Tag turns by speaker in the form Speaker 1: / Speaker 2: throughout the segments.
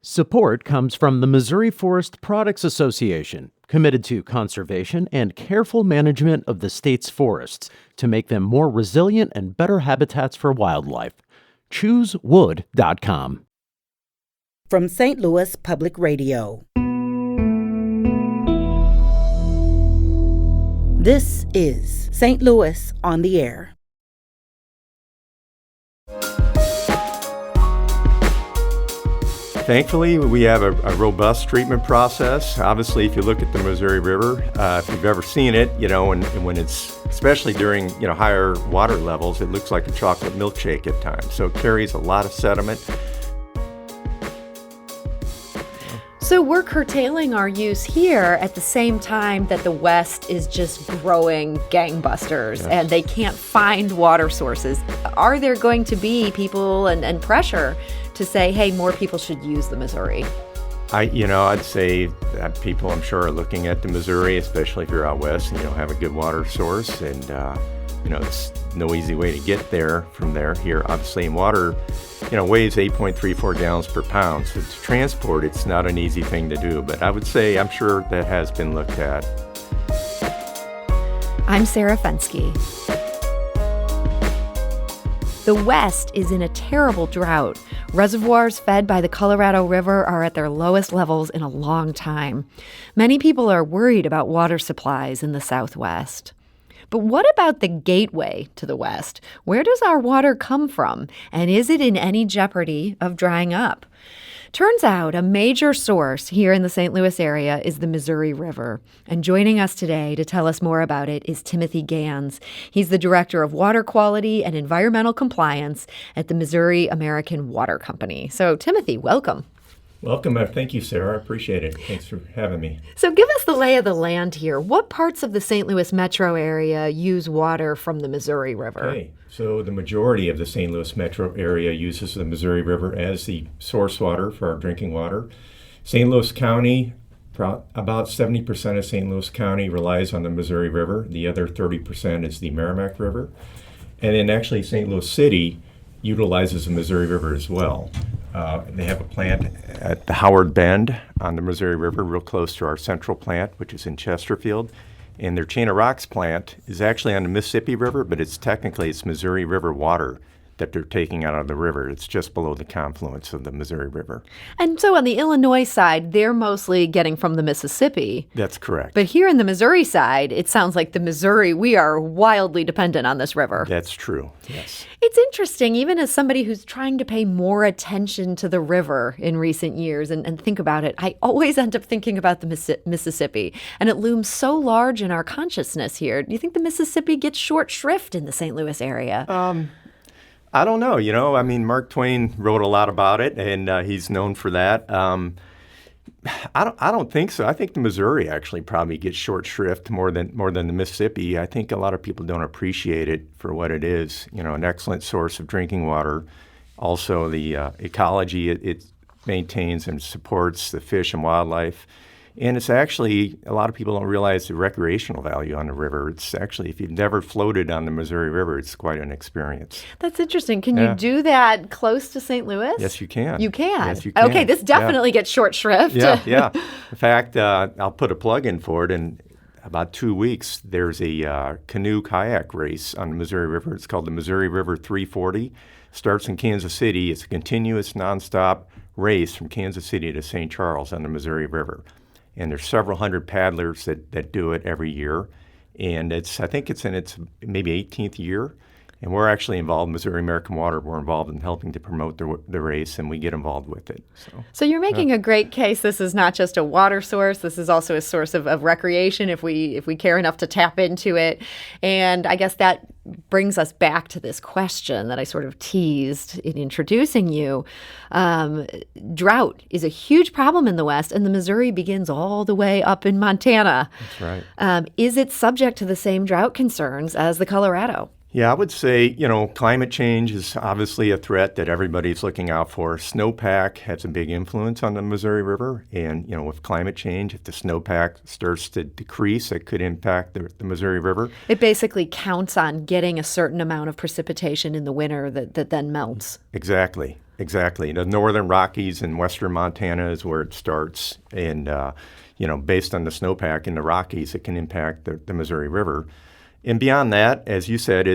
Speaker 1: Support comes from the Missouri Forest Products Association, committed to conservation and careful management of the state's forests to make them more resilient and better habitats for wildlife. ChooseWood.com.
Speaker 2: From St. Louis Public Radio. This is St. Louis on the Air.
Speaker 3: Thankfully, we have a robust treatment process. Obviously, if you look at the Missouri River, if you've ever seen it, and when it's, especially during, higher water levels, it looks like a chocolate milkshake at times. So it carries a lot of sediment.
Speaker 4: So we're curtailing our use here at the same time that the West is just growing gangbusters,
Speaker 3: Yes.
Speaker 4: And they can't find water sources. Are there going to be people and pressure to say, hey, more people should use the Missouri?
Speaker 3: I'd say that people, I'm sure, are looking at the Missouri, especially if you're out west and you don't have a good water source. And, it's no easy way to get there from there. Here, obviously, in water, weighs 8.34 gallons per pound. So to transport, it's not an easy thing to do. But I would say, I'm sure that has been looked at.
Speaker 4: I'm Sarah Fensky. The West is in a terrible drought. Reservoirs fed by the Colorado River are at their lowest levels in a long time. Many people are worried about water supplies in the Southwest. But what about the gateway to the West? Where does our water come from? And is it in any jeopardy of drying up? Turns out a major source here in the St. Louis area is the Missouri River. And joining us today to tell us more about it is Timothy Ganz. He's the Director of Water Quality and Environmental Compliance at the Missouri American Water Company. So, Timothy, welcome.
Speaker 3: Welcome. Thank you, Sarah. I appreciate it. Thanks for having me.
Speaker 4: So give us the lay of the land here. What parts of the St. Louis metro area use water from the Missouri River?
Speaker 3: Okay. So the majority of the St. Louis metro area uses the Missouri River as the source water for our drinking water. St. Louis County, about 70% of St. Louis County relies on the Missouri River. The other 30% is the Merrimack River. And then actually St. Louis City utilizes the Missouri River as well. They have a plant at the Howard Bend on the Missouri River, real close to our central plant, which is in Chesterfield. And their Chain of Rocks plant is actually on the Mississippi River, but it's Missouri River water that they're taking out of the river. It's just below the confluence of the Missouri River.
Speaker 4: And so on the Illinois side, they're mostly getting from the Mississippi.
Speaker 3: That's correct.
Speaker 4: But here in the Missouri side, it sounds like the Missouri, we are wildly dependent on this river.
Speaker 3: That's true, yes.
Speaker 4: It's interesting, even as somebody who's trying to pay more attention to the river in recent years and think about it, I always end up thinking about the Mississippi. And it looms so large in our consciousness here. Do you think the Mississippi gets short shrift in the St. Louis area?
Speaker 3: I don't know. Mark Twain wrote a lot about it, and he's known for that. I don't think so. I think the Missouri actually probably gets short shrift more than the Mississippi. I think a lot of people don't appreciate it for what it is. An excellent source of drinking water. Also, the ecology it maintains and supports the fish and wildlife. And it's actually, a lot of people don't realize the recreational value on the river. It's actually, if you've never floated on the Missouri River, it's quite an experience.
Speaker 4: That's interesting. Can you do that close to St. Louis?
Speaker 3: Yes, you can.
Speaker 4: You can?
Speaker 3: Yes, you can.
Speaker 4: Okay, this definitely gets short shrift.
Speaker 3: Yeah. In fact, I'll put a plug in for it. In about 2 weeks, there's a canoe kayak race on the Missouri River. It's called the Missouri River 340. Starts in Kansas City. It's a continuous, nonstop race from Kansas City to St. Charles on the Missouri River. And there's several hundred paddlers that do it every year. And I think it's in its maybe 18th year. And we're actually involved, Missouri American Water, we're involved in helping to promote the race, and we get involved with it.
Speaker 4: So you're making a great case. This is not just a water source. This is also a source of recreation if we care enough to tap into it. And I guess that brings us back to this question that I sort of teased in introducing you. Drought is a huge problem in the West, and the Missouri begins all the way up in Montana.
Speaker 3: That's right.
Speaker 4: Is it subject to the same drought concerns as the Colorado?
Speaker 3: Yeah, I would say, climate change is obviously a threat that everybody's looking out for. Snowpack has a big influence on the Missouri River. And, with climate change, if the snowpack starts to decrease, it could impact the Missouri River.
Speaker 4: It basically counts on getting a certain amount of precipitation in the winter that then melts.
Speaker 3: Exactly. exactly. The northern Rockies and western Montana is where it starts. And, based on the snowpack in the Rockies, it can impact the Missouri River. And beyond that, as you said,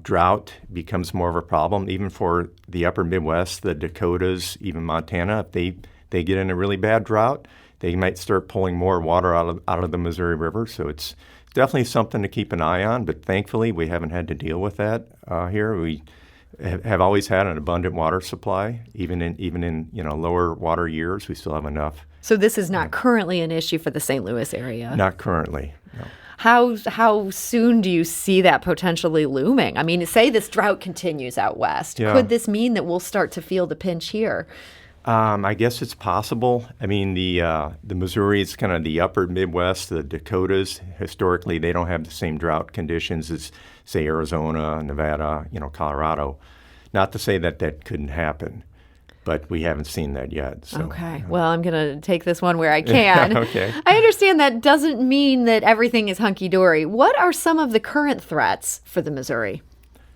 Speaker 3: drought becomes more of a problem, even for the upper Midwest, the Dakotas, even Montana. If they get in a really bad drought, they might start pulling more water out of the Missouri River. So it's definitely something to keep an eye on. But thankfully, we haven't had to deal with that here. We have always had an abundant water supply, even in lower water years. We still have enough.
Speaker 4: So this is not currently an issue for the St. Louis area?
Speaker 3: Not currently, no.
Speaker 4: How soon do you see that potentially looming? I mean, say this drought continues out west.
Speaker 3: Yeah.
Speaker 4: Could this mean that we'll start to feel the pinch here?
Speaker 3: I guess it's possible. I mean, the Missouri is kind of the upper Midwest, the Dakotas. Historically, they don't have the same drought conditions as, say, Arizona, Nevada, Colorado. Not to say that couldn't happen, but we haven't seen that yet. So,
Speaker 4: okay. Well, I'm going to take this one where I can.
Speaker 3: Okay.
Speaker 4: I understand that doesn't mean that everything is hunky-dory. What are some of the current threats for the Missouri?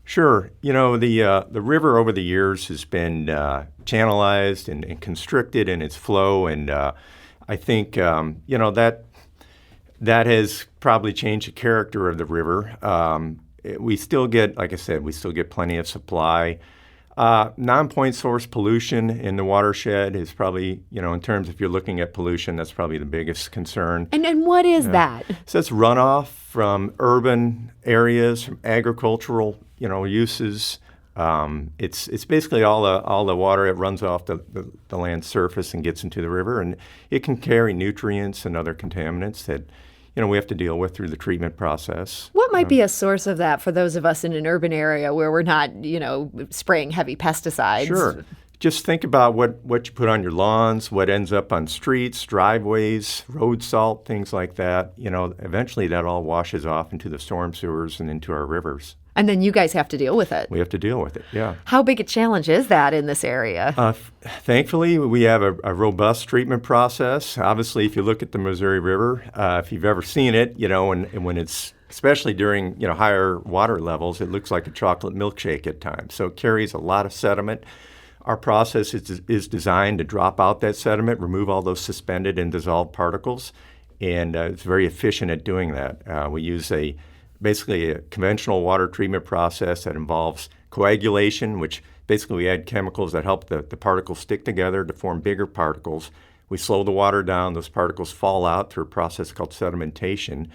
Speaker 3: Sure. The river over the years has been channelized and constricted in its flow, and I think that has probably changed the character of the river. We still get, like I said, plenty of supply. Non-point source pollution in the watershed is probably, in terms if you're looking at pollution, that's probably the biggest concern.
Speaker 4: And what is that?
Speaker 3: So it's runoff from urban areas, from agricultural, uses. It's basically all the water that runs off the land surface and gets into the river, and it can carry nutrients and other contaminants that we have to deal with through the treatment process.
Speaker 4: What might be a source of that for those of us in an urban area where we're not, spraying heavy pesticides?
Speaker 3: Sure. Just think about what you put on your lawns, what ends up on streets, driveways, road salt, things like that. Eventually that all washes off into the storm sewers and into our rivers.
Speaker 4: And then you guys have to deal with it.
Speaker 3: We have to deal with it, yeah.
Speaker 4: How big a challenge is that in this area?
Speaker 3: Thankfully, we have a robust treatment process. Obviously, if you look at the Missouri River, if you've ever seen it, and when it's, especially during higher water levels, it looks like a chocolate milkshake at times. So it carries a lot of sediment. Our process is designed to drop out that sediment, remove all those suspended and dissolved particles, and it's very efficient at doing that. We use basically a conventional water treatment process that involves coagulation, which basically we add chemicals that help the particles stick together to form bigger particles. We slow the water down, those particles fall out through a process called sedimentation.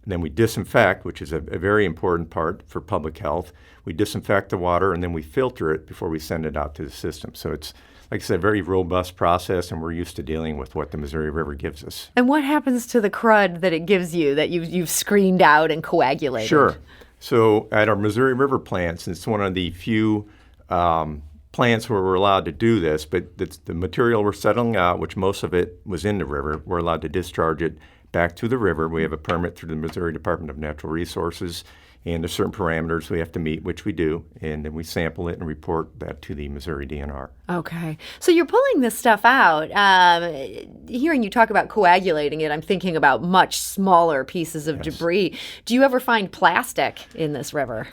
Speaker 3: And then we disinfect, which is a very important part for public health. We disinfect the water and then we filter it before we send it out to the system. So it's, like I said, a very robust process, and we're used to dealing with what the Missouri River gives us.
Speaker 4: And what happens to the crud that it gives you, that you've screened out and coagulated?
Speaker 3: Sure. So at our Missouri River plants, it's one of the few plants where we're allowed to do this, but the material we're settling out, which most of it was in the river, we're allowed to discharge it back to the river. We have a permit through the Missouri Department of Natural Resources, and there's certain parameters we have to meet, which we do, and then we sample it and report that to the Missouri DNR.
Speaker 4: Okay. So you're pulling this stuff out. Hearing you talk about coagulating it, I'm thinking about much smaller pieces of debris. Do you ever find plastic in this river?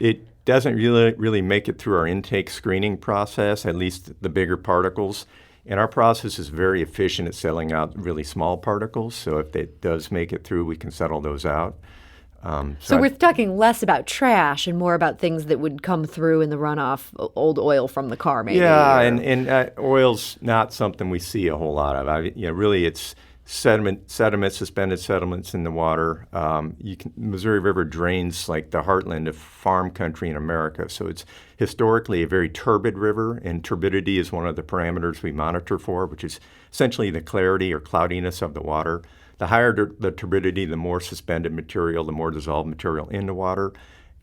Speaker 3: It doesn't really make it through our intake screening process, at least the bigger particles. And our process is very efficient at settling out really small particles. So if it does make it through, we can settle those out.
Speaker 4: So we're talking less about trash and more about things that would come through in the runoff, old oil from the car, maybe.
Speaker 3: Yeah, and oil's not something we see a whole lot of. Really, it's sediment, suspended sediments in the water. Missouri River drains like the heartland of farm country in America, so it's historically a very turbid river, and turbidity is one of the parameters we monitor for, which is essentially the clarity or cloudiness of the water. The higher the turbidity, the more suspended material, the more dissolved material in the water.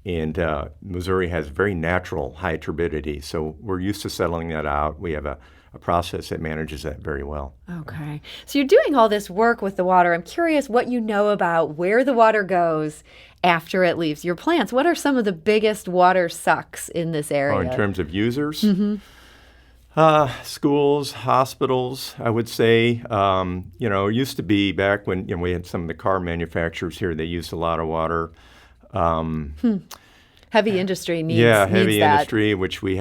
Speaker 3: And Missouri has very natural high turbidity, so we're used to settling that out. We have a process that manages that very well.
Speaker 4: Okay. So you're doing all this work with the water. I'm curious what you know about where the water goes after it leaves your plants. What are some of the biggest water sucks in this area?
Speaker 3: Oh, in terms of users?
Speaker 4: Mm-hmm.
Speaker 3: Schools, hospitals, I would say. It used to be back when we had some of the car manufacturers here, they used a lot of water.
Speaker 4: Heavy industry needs
Speaker 3: heavy
Speaker 4: that.
Speaker 3: industry, which we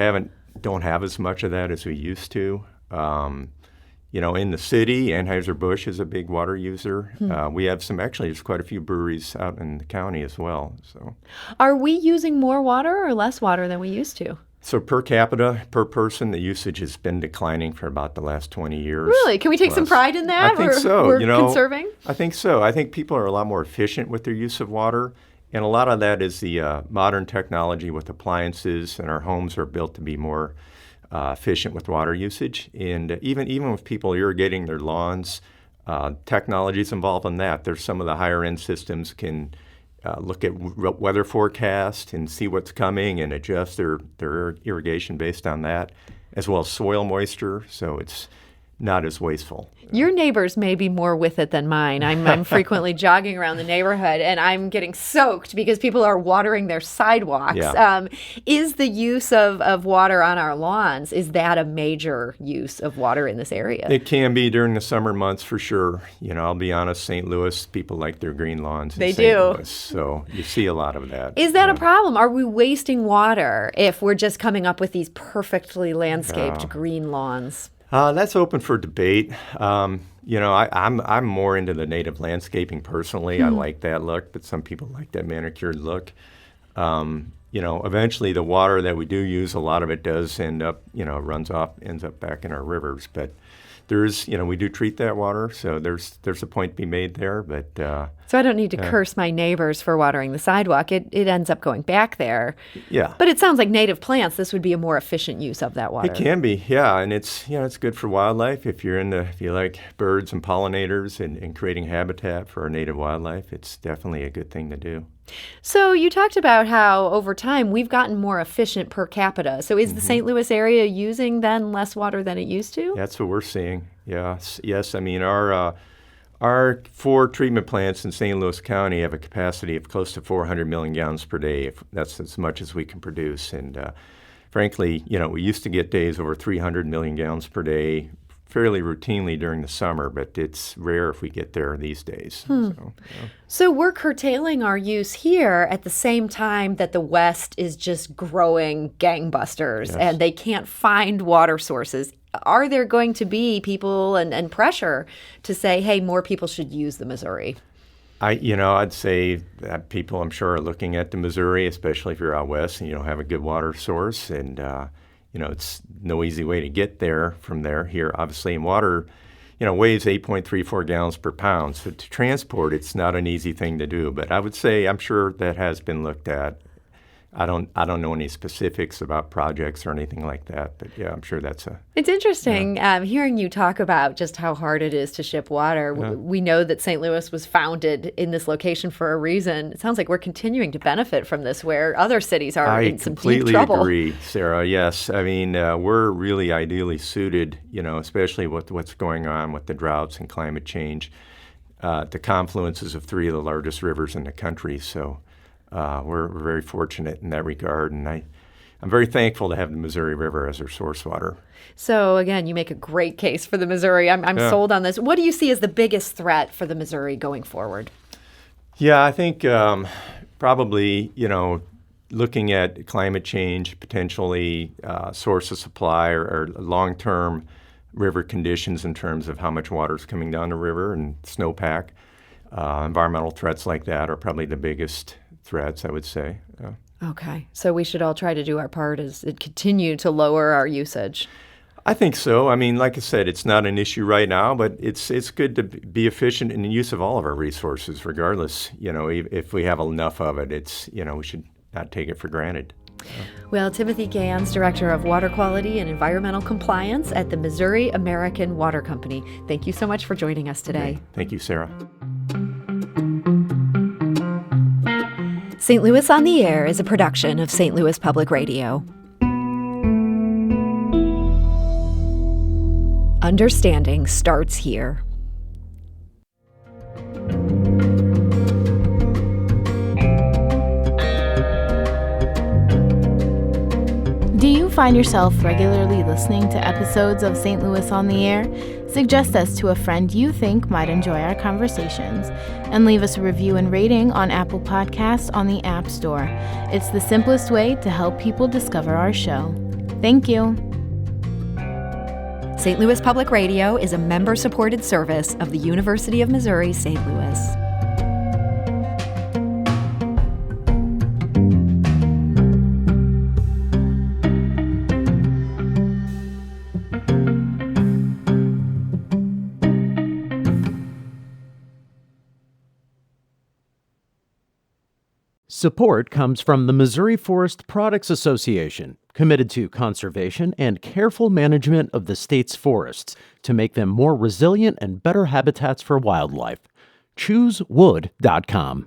Speaker 3: don't have as much of that as we used to. In the city, Anheuser-Busch is a big water user. We have there's quite a few breweries out in the county as well. So,
Speaker 4: are we using more water or less water than we used to?
Speaker 3: So per capita, per person, the usage has been declining for about the last 20 years.
Speaker 4: Really? Can we take some pride in that?
Speaker 3: I think so.
Speaker 4: We're conserving?
Speaker 3: I think so. I think people are a lot more efficient with their use of water. And a lot of that is the modern technology with appliances, and our homes are built to be more efficient with water usage. And even with people irrigating their lawns, technology is involved in that. There's some of the higher end systems can look at weather forecast and see what's coming and adjust their irrigation based on that, as well as soil moisture. So it's not as wasteful.
Speaker 4: Your neighbors may be more with it than mine. I'm frequently jogging around the neighborhood, and I'm getting soaked because people are watering their sidewalks.
Speaker 3: Yeah.
Speaker 4: Is the use of water on our lawns, is that a major use of water in this area?
Speaker 3: It can be during the summer months for sure. I'll be honest, St. Louis, people like their green lawns in St. Louis. So you see a lot of that.
Speaker 4: Is that a problem? Are we wasting water if we're just coming up with these perfectly landscaped green lawns?
Speaker 3: That's open for debate. I'm more into the native landscaping personally. I like that look, but some people like that manicured look. Eventually the water that we do use, a lot of it does end up, ends up back in our rivers. But we do treat that water, so there's a point to be made there. But
Speaker 4: so I don't need to curse my neighbors for watering the sidewalk. It ends up going back there.
Speaker 3: Yeah.
Speaker 4: But it sounds like native plants, this would be a more efficient use of that water.
Speaker 3: It can be, yeah, and it's good for wildlife. If you like birds and pollinators and creating habitat for our native wildlife, it's definitely a good thing to do.
Speaker 4: So you talked about how over time we've gotten more efficient per capita. So is the St. Louis area using then less water than it used to?
Speaker 3: That's what we're seeing. Yes. I mean, our 4 treatment plants in St. Louis County have a capacity of close to 400 million gallons per day. That's as much as we can produce. And frankly, we used to get days over 300 million gallons per day fairly routinely during the summer, but it's rare if we get there these days.
Speaker 4: So we're curtailing our use here at the same time that the West is just growing gangbusters and they can't find water sources. Are there going to be people and pressure to say, hey, more people should use the Missouri?
Speaker 3: I'd say that people, I'm sure, are looking at the Missouri, especially if you're out west and you don't have a good water source. And, it's no easy way to get there from here, obviously. And water, weighs 8.34 gallons per pound. So to transport, it's not an easy thing to do. But I would say I'm sure that has been looked at. I don't know any specifics about projects or anything like that, but yeah, I'm sure that's
Speaker 4: It's interesting hearing you talk about just how hard it is to ship water. We know that St. Louis was founded in this location for a reason. It sounds like we're continuing to benefit from this, where other cities are in some deep trouble.
Speaker 3: I completely agree, Sarah. Yes, I mean we're really ideally suited, especially with what's going on with the droughts and climate change, the confluences of 3 of the largest rivers in the country. So. We're very fortunate in that regard, and I'm very thankful to have the Missouri River as our source water.
Speaker 4: So again, you make a great case for the Missouri. I'm sold on this. What do you see as the biggest threat for the Missouri going forward?
Speaker 3: Yeah, I think probably, looking at climate change, potentially source of supply or long-term river conditions in terms of how much water is coming down the river and snowpack. Environmental threats like that are probably the biggest threats, I would say.
Speaker 4: Okay. So we should all try to do our part as it continue to lower our usage.
Speaker 3: I think so. I mean, like I said, it's not an issue right now, but it's good to be efficient in the use of all of our resources, regardless. If we have enough of it, we should not take it for granted.
Speaker 4: Well, Timothy Ganz, Director of Water Quality and Environmental Compliance at the Missouri American Water Company. Thank you so much for joining us today.
Speaker 3: Okay. Thank you, Sarah.
Speaker 4: St. Louis on the Air is a production of St. Louis Public Radio. Understanding starts here. Do you
Speaker 5: find yourself regularly listening to episodes of St. Louis on the Air, suggest us to a friend you think might enjoy our conversations, and leave us a review and rating on Apple Podcasts on the App Store. It's the simplest way to help people discover our show. Thank you.
Speaker 4: St. Louis Public Radio is a member-supported service of the University of Missouri, St. Louis.
Speaker 1: Support comes from the Missouri Forest Products Association, committed to conservation and careful management of the state's forests to make them more resilient and better habitats for wildlife. ChooseWood.com.